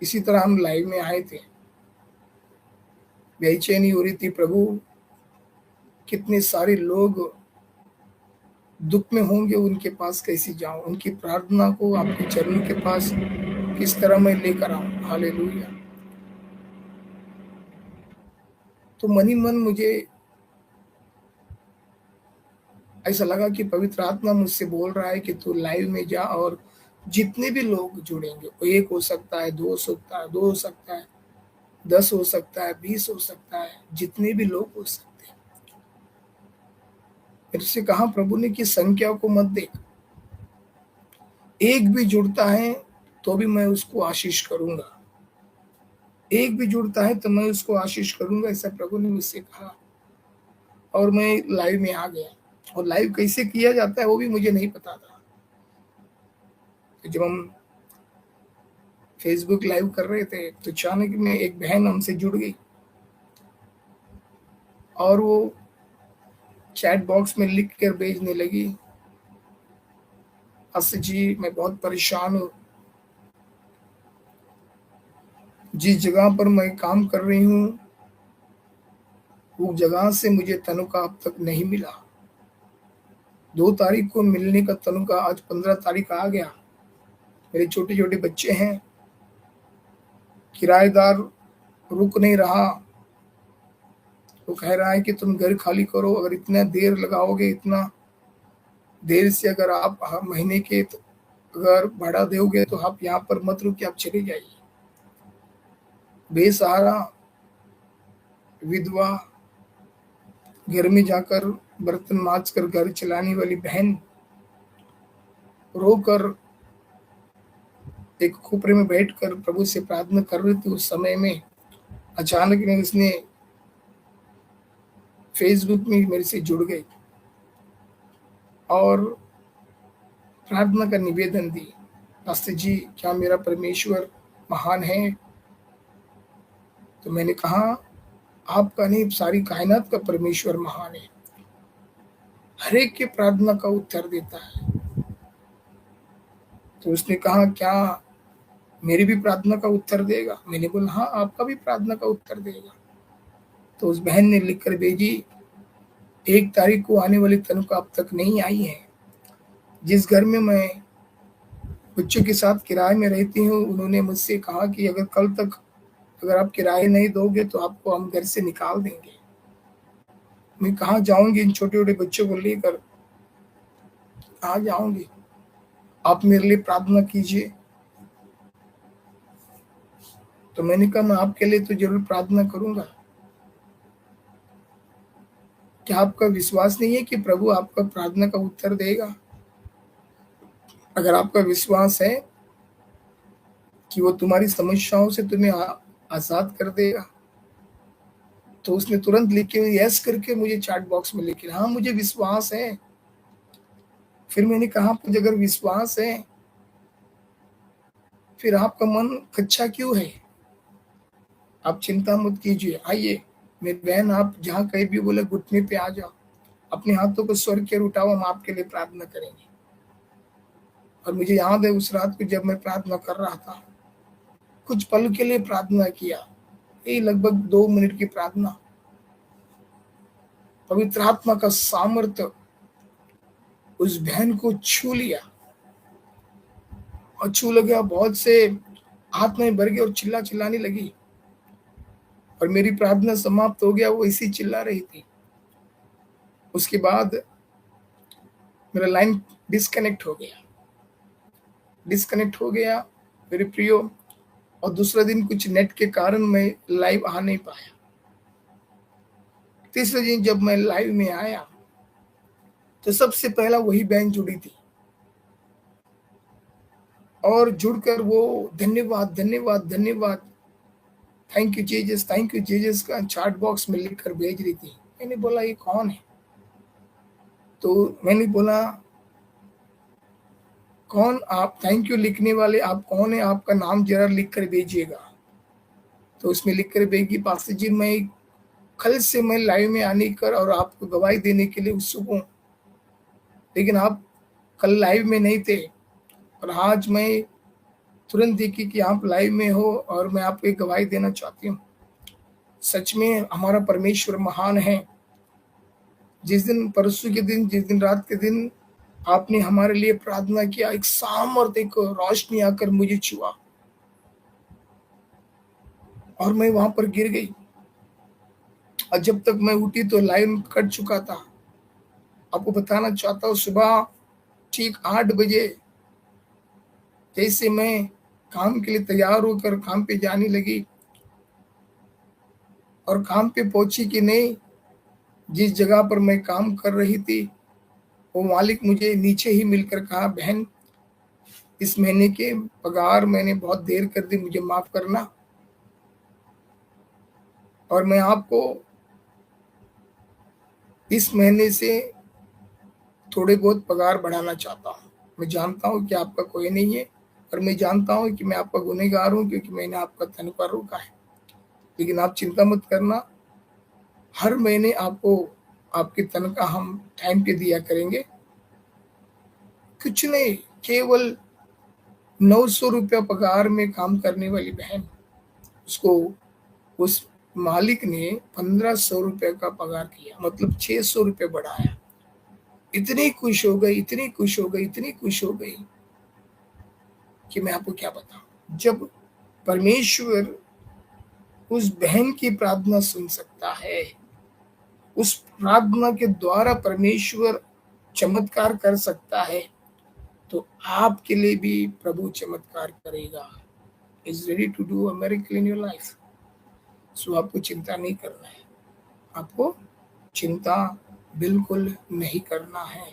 इसी तरह हम लाइव में आए थे, बेचैनी हो रही थी। प्रभु कितने सारे लोग दुख में होंगे उनके पास कैसे जाऊं, उनकी प्रार्थना को आपके चरणों के पास किस तरह मैं लेकर आऊं। हालेलुया। तो मन ही मन मुझे ऐसा लगा कि पवित्र आत्मा मुझसे बोल रहा है कि तू लाइव में जा, और जितने भी लोग जुड़ेंगे, वो 1 हो सकता है, 2 हो सकता है, 2 हो सकता है, 10 हो सकता है, 20 हो सकता है, जितने भी लोग हो सकते हैं। फिर से कहा प्रभु ने कि संख्या को मत देख, एक भी जुड़ता है तो भी मैं उसको आशीष करूंगा, एक भी जुड़ता है तो मैं उसको आशीष करूंगा, ऐसा प्रभु ने मुझसे कहा। और मैं लाइव में आ गया, और लाइव कैसे किया जाता है वो भी मुझे नहीं पता था। तो जब हम फेसबुक लाइव कर रहे थे तो अचानक में एक बहन हमसे जुड़ गई, और वो चैट बॉक्स में लिख कर भेजने लगी, अस्सी जी मैं बहुत परेशान हूँ, जिस जगह पर मैं काम कर रही हूँ वो जगह से मुझे तनख्वाह अब तक नहीं मिला। 2 तारीख को मिलने का तनख्वाह, आज 15 तारीख आ गया। मेरे छोटे छोटे बच्चे हैं, किराएदार रुक नहीं रहा, वो कह रहा है कि तुम घर खाली करो, अगर इतना देर लगाओगे, इतना देर से अगर आप महीने के अगर भाड़ा दोगे तो आप यहाँ पर मत रुकिए, आप चले जाइए। बेसहारा विधवा, घर में जाकर बर्तन मांज कर घर चलाने वाली बहन रोकर एक खोपरे में बैठकर प्रभु से प्रार्थना कर रही थी। उस समय में अचानक में उसने फेसबुक में मेरे से जुड़ गई और प्रार्थना का निवेदन दी, पास्टर जी क्या मेरा परमेश्वर महान है? तो मैंने कहा आपका नहीं, सारी कायनात का परमेश्वर महान है, हर एक की प्रार्थना का उत्तर देता है। तो उसने कहा क्या मेरी भी प्रार्थना का उत्तर देगा? मैंने बोला हाँ, आपका भी प्रार्थना का उत्तर देगा। तो उस बहन ने लिख कर भेजी, 1 तारीख को आने वाली तनख्वाह अब तक नहीं आई है। जिस घर में मैं बच्चों के साथ किराए में रहती हूँ, उन्होंने मुझसे कहा कि अगर कल तक अगर आप किराए नहीं दोगे तो आपको हम घर से निकाल देंगे। मैं कहाँ जाऊंगी इन छोटे छोटे बच्चों को लेकर, कहाँ जाऊंगी? आप मेरे लिए प्रार्थना कीजिए। तो मैंने कहा मैं आपके लिए तो जरूर प्रार्थना करूंगा। क्या आपका विश्वास नहीं है कि प्रभु आपका प्रार्थना का उत्तर देगा? अगर आपका विश्वास है कि वो तुम्हारी समस्याओं से तुम्हें आजाद कर देगा, तो उसने तुरंत लिखे यस करके मुझे चैट बॉक्स में लिखे हाँ मुझे विश्वास है। फिर मैंने कहा मुझे अगर विश्वास है फिर आपका मन कच्चा क्यों है? आप चिंता मत कीजिए, आइए मेरी बहन, आप जहाँ कहीं भी बोले घुटने पे आ जाओ, अपने हाथों को स्वर्ग की ओर उठाओ, हम आपके लिए प्रार्थना करेंगे। और मुझे याद है उस रात को जब मैं प्रार्थना कर रहा था, कुछ पल के लिए प्रार्थना किया, यही लगभग 2 मिनट की प्रार्थना, पवित्र आत्मा का सामर्थ्य उस बहन को छू लिया, और छू लगा, बहुत से हाथ में भर गए और चिल्लाने लगी, और मेरी प्रार्थना समाप्त हो गया, वो ऐसी चिल्ला रही थी। उसके बाद मेरा लाइन डिस्कनेक्ट हो गया मेरे प्रियो, और दूसरा दिन कुछ नेट के कारण मैं लाइव आ नहीं पाया। तीसरे दिन जब मैं लाइव में आया तो सबसे पहला वही बहन जुड़ी थी, और जुड़कर वो धन्यवाद धन्यवाद धन्यवाद, थैंक यू जीसस का चैट बॉक्स में लिख कर भेज रही थी। मैंने बोला ये कौन है? तो मैंने बोला कौन आप, थैंक यू लिखने वाले आप कौन है, आपका नाम जरा लिख कर भेजिएगा। तो उसमें लिख कर भेजी, पास्टर जी मैं कल से मैं लाइव में आने कर और आपको गवाही देने के लिए उत्सुक हूँ, लेकिन आप कल लाइव में नहीं थे, और आज मैं तुरंत देखी कि आप लाइव में हो और मैं आपको एक गवाही देना चाहती हूँ। सच में हमारा परमेश्वर महान है। जिस दिन परसों के दिन, जिस दिन रात के दिन आपने हमारे लिए प्रार्थना किया, एक सामर्थ, एक रोशनी आकर मुझे छुआ और मैं वहां पर गिर गई, और जब तक मैं उठी तो लाइन कट चुका था। आपको बताना चाहता हूँ, सुबह ठीक 8 बजे जैसे मैं काम के लिए तैयार होकर काम पे जाने लगी, और काम पे पहुंची कि नहीं, जिस जगह पर मैं काम कर रही थी वो मालिक मुझे नीचे ही मिलकर कहा, बहन इस महीने के पगार मैंने बहुत देर कर दी, मुझे माफ करना, और मैं आपको इस महीने से थोड़े बहुत पगार बढ़ाना चाहता हूँ। मैं जानता हूँ कि आपका कोई नहीं है, और मैं जानता हूँ कि मैं आपका गुनहगार हूँ, क्योंकि मैंने आपका तनख्वाह रोका है, लेकिन आप चिंता मत करना, हर महीने आपको आपकी तनख्वाह हम टाइम पे दिया करेंगे। कुछ नहीं, केवल 900 रुपया पगार में काम करने वाली बहन, उसको उस मालिक ने 1500 रुपये का पगार किया, मतलब 600 रुपये बढ़ाया। इतनी खुश हो गई, इतनी खुश हो गई, इतनी खुश हो गई कि मैं आपको क्या बताऊं। जब परमेश्वर उस बहन की प्रार्थना सुन सकता है, उस प्रार्थना के द्वारा परमेश्वर चमत्कार कर सकता है, तो आपके लिए भी प्रभु चमत्कार करेगा। Is ready to do a miracle in your life. So आपको चिंता नहीं करना है, आपको चिंता बिल्कुल नहीं करना है।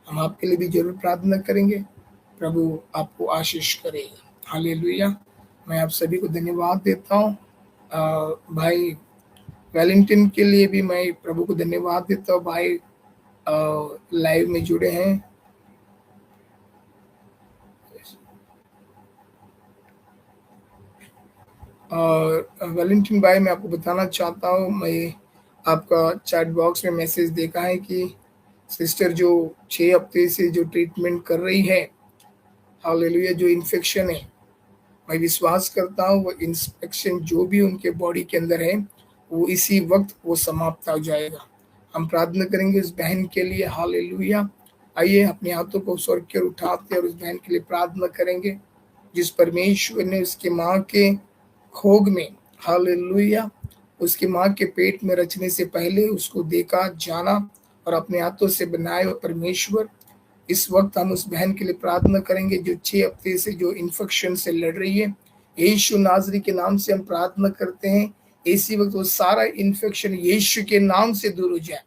हम आपके लिए भी जरूर प्रार्थना करेंगे, प्रभु आपको आशीष करेगा। हालेलुया। मैं आप सभी को धन्यवाद देता हूँ। भाई वैलेंटाइन के लिए भी मैं प्रभु को धन्यवाद देता हूँ। भाई लाइव में जुड़े हैं। और वैलेंटाइन भाई, मैं आपको बताना चाहता हूँ, मैं आपका चैट बॉक्स में मैसेज देखा है कि सिस्टर जो 6 हफ्ते से जो ट्रीटमेंट कर रही है, हालेलुया, जो इन्फेक्शन है, मैं विश्वास करता हूँ वो इन्फेक्शन जो भी उनके बॉडी के अंदर है वो इसी वक्त वो समाप्त हो जाएगा। हम प्रार्थना करेंगे उस बहन के लिए। हालेलुया। आइए अपने हाथों को स्वर्ग की ओर उठाते और उस बहन के लिए प्रार्थना करेंगे, जिस परमेश्वर ने उसके माँ के खोग में, हालेलुया, उसकी माँ के पेट में रचने से पहले उसको देखा, जाना और अपने हाथों से बनाए हुए परमेश्वर, इस वक्त हम उस बहन के लिए प्रार्थना करेंगे जो 6 हफ्ते से जो इन्फेक्शन से लड़ रही है। यीशु नाजरी के नाम से हम प्रार्थना करते हैं, इसी वक्त वो सारा इन्फेक्शन यीशु के नाम से दूर हो जाए,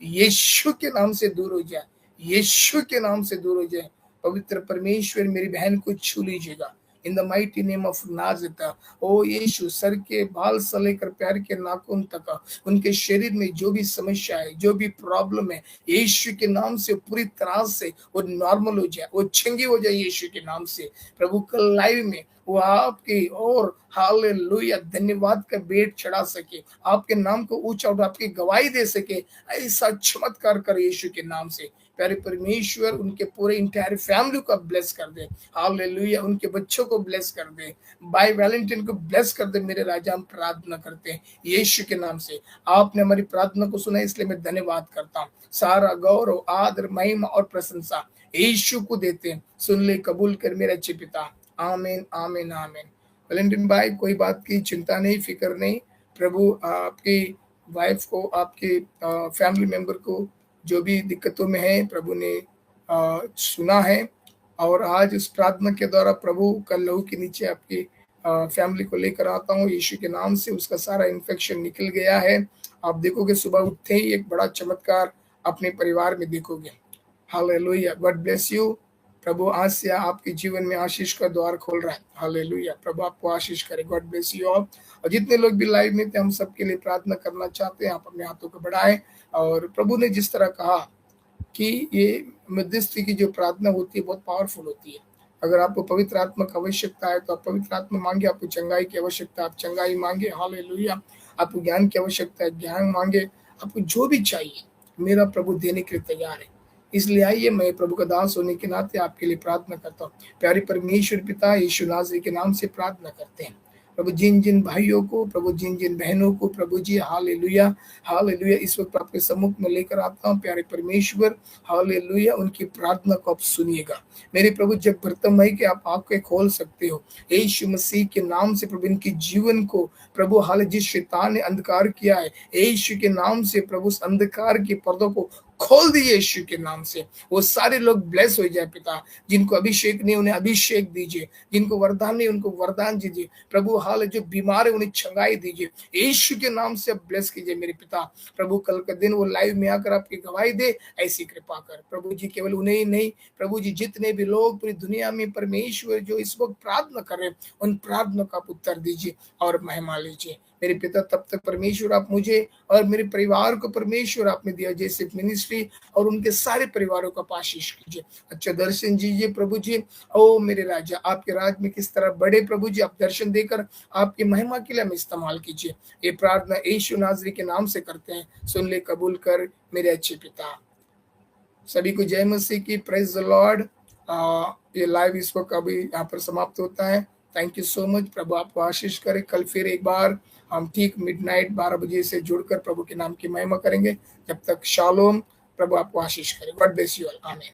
यीशु के नाम से दूर हो जाए, यीशु के नाम से दूर हो जाए। पवित्र परमेश्वर मेरी बहन को छू लीजिएगा in the mighty name of Nazareth. ओ यीशु, सर के बाल से लेकर पैर के नाखून तक उनके शरीर में जो भी समस्या है, जो भी प्रॉब्लम है, यीशु के नाम से पूरी तरह से वो नॉर्मल हो जाए, वो चंगी हो जाए यीशु के नाम से। प्रभु कल लाइव में वो आपकी और हालेलुया धन्यवाद का भेंट चढ़ा सके, आपके नाम को ऊंचा उठा आपकी गवाही दे सके, ऐसा चमत्कार कर यीशु के नाम से। प्यारे परमेश्वर उनके पूरे इंटायर फैमिली को ब्लेस कर दे। हालेलुया, उनके बच्चों को ब्लेस कर दे, भाई वैलेंटाइन को ब्लेस कर दे। मेरे राजा, हम प्रार्थना करते हैं यीशु के नाम से। आपने हमारी प्रार्थना को सुना, इसलिए मैं धन्यवाद करता हूँ। सारा गौरव, आदर, महिमा और प्रशंसा यीशु को देते हैं। सुन ले, कबूल कर मेरे अच्छे पिता। आमीन, आमीन, आमीन। वैलेंटाइन भाई, कोई बात की चिंता नहीं, फिक्र नहीं। प्रभु आपकी वाइफ को, आपके फैमिली मेंबर को जो भी दिक्कतों में है, प्रभु ने सुना है, और आज इस प्रार्थना के द्वारा प्रभु का लहू के नीचे आपकी फैमिली को लेकर आता हूँ यीशु के नाम से। उसका सारा इन्फेक्शन निकल गया है। आप देखोगे सुबह उठते ही एक बड़ा चमत्कार अपने परिवार में देखोगे। Hallelujah, God bless you. प्रभु आज से आपके जीवन में आशीष का द्वार खोल रहा है। हालेलुया, प्रभु आपको आशीष करे। God bless you all. और जितने लोग भी लाइव में थे, हम सबके लिए प्रार्थना करना चाहते हैं। आप अपने हाथों को बढ़ाएं, और प्रभु ने जिस तरह कहा कि ये मध्यस्थी की जो प्रार्थना होती है बहुत पावरफुल होती है। अगर आपको पवित्र आत्मा की आवश्यकता है तो आप पवित्र आत्मा मांगे, आपको चंगाई की आवश्यकता है आप चंगाई मांगे। हालेलुया, आपको ज्ञान की आवश्यकता है ज्ञान मांगे। आपको जो भी चाहिए मेरा प्रभु देने के लिए तैयार है। इसलिए आइए, मैं प्रभु का दास होने के नाते आपके लिए प्रार्थना करता हूँ। प्यारे परमेश्वर पिता, यीशु नासरी के नाम से प्रार्थना करते हैं। प्रभु जिन जिन भाइयों को, प्रभु जिन जिन बहनों को प्रभु जी हालेलुया, हालेलुया इस वक्त आपके सम्मुख में लेकर आता हूँ प्यारे परमेश्वर, हालेलुया उनकी प्रार्थना को आप सुनिएगा मेरे प्रभु। जब बर्तन भाई के आप आंखें खोल सकते हो यीशु मसीह के नाम से प्रभु, इनके जीवन को प्रभु हाल जिस शैतान ने अंधकार किया है यीशु के नाम से प्रभु उस अंधकार के पर्दों को खोल दिए यीशु के नाम से। वो सारे लोग ब्लेस हो जाए पिता, जिनको अभिषेक नहीं उन्हें अभिषेक दीजिए, जिनको वरदान नहीं उनको वरदान दीजिए प्रभु। हाल जो बीमार है उन्हें चंगाई दीजिए यीशु के नाम से, ब्लेस कीजिए मेरे पिता प्रभु। कल का दिन वो लाइव में आकर आपकी गवाही दे, ऐसी कृपा कर प्रभु जी। केवल उन्हें ही नहीं प्रभु जी, जितने भी लोग पूरी दुनिया में परमेश्वर जो इस वक्त प्रार्थना कर रहे हैं उन प्रार्थना का आप उत्तर दीजिए और महिमा लीजिए मेरे पिता। तब तक परमेश्वर आप मुझे और मेरे परिवार को परमेश्वर आपने दिया जैसे मिनिस्ट्री और उनके सारे परिवारों का आशीष कीजिए, अच्छा दर्शन दीजिए प्रभु जी। ओ मेरे राजा, आपके राज में किस तरह बड़े प्रभु जी, आप दर्शन देकर आपकी महिमा के लिए हमें इस्तेमाल कीजिए। ये प्रार्थना यीशु नाज़री के नाम से करते हैं, सुन ले कबूल कर मेरे अच्छे पिता। सभी को जय मसीह की, प्रेज द लॉर्ड। ये लाइव इस वक्त अभी यहाँ पर समाप्त होता है। थैंक यू सो मच, प्रभु आपको आशीष करे। कल फिर एक बार हम ठीक मिडनाइट 12 बजे से जुड़कर प्रभु के नाम की महिमा करेंगे। जब तक शालोम, प्रभु आपको आशीष करे। गॉड ब्लेस यू ऑल, आमीन।